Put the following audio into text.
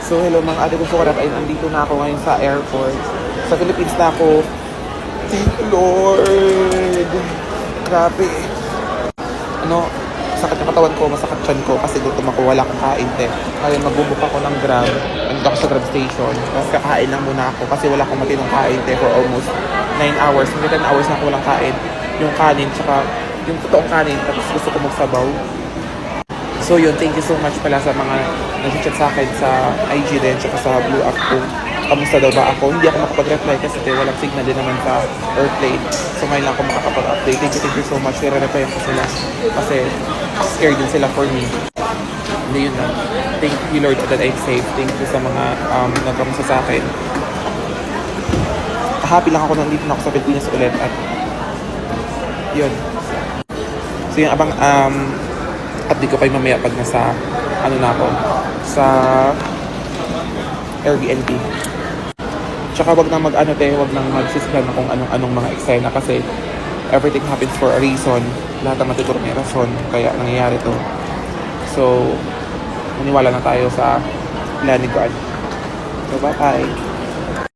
So hello mga ate kong sukarat, ayun, andito na ako ngayon sa airport. Sa Philippines na ako. Thank you Lord! Grabe. Ano, sakit ng katawan ko, masakit chan ko kasi gutom ako, wala akong kain te. Ngayon magbubuk ako ng Grab. Andito ako sa Grab station. Tapos kakain lang muna ako kasi wala akong matinong kain te for almost 9 hours. Hindi 10 hours na ako walang kain. Yung kanin, tsaka yung totoong kanin. Tapos gusto ko magsabaw. So yun, thank you so much pala sa mga nag-chat sa akin sa IG din, tsaka sa Blue App ko. Kamusta daw ba ako? Hindi ako makapag-reply kasi walang signal din naman sa airplane. So ngayon lang ako makakapag-update. Thank you so much. Nire-reply ko sila kasi scared din sila for me. Hindi yun lang. Thank you Lord that I'm safe. Thank you sa mga nagkamusta sa akin. Happy lang ako nandito na ako sa Pilipinas ulit at yun. So yung abang update ko kayo mamaya pag nasa ano na ako sa Airbnb. Tsaka wag nang wag nang magsisiplan na kung anong mga eksena kasi everything happens for a reason. Lahat ng matuturo may rason kaya nangyayari to. So maniwala na tayo sa plan ni God. So bye-bye.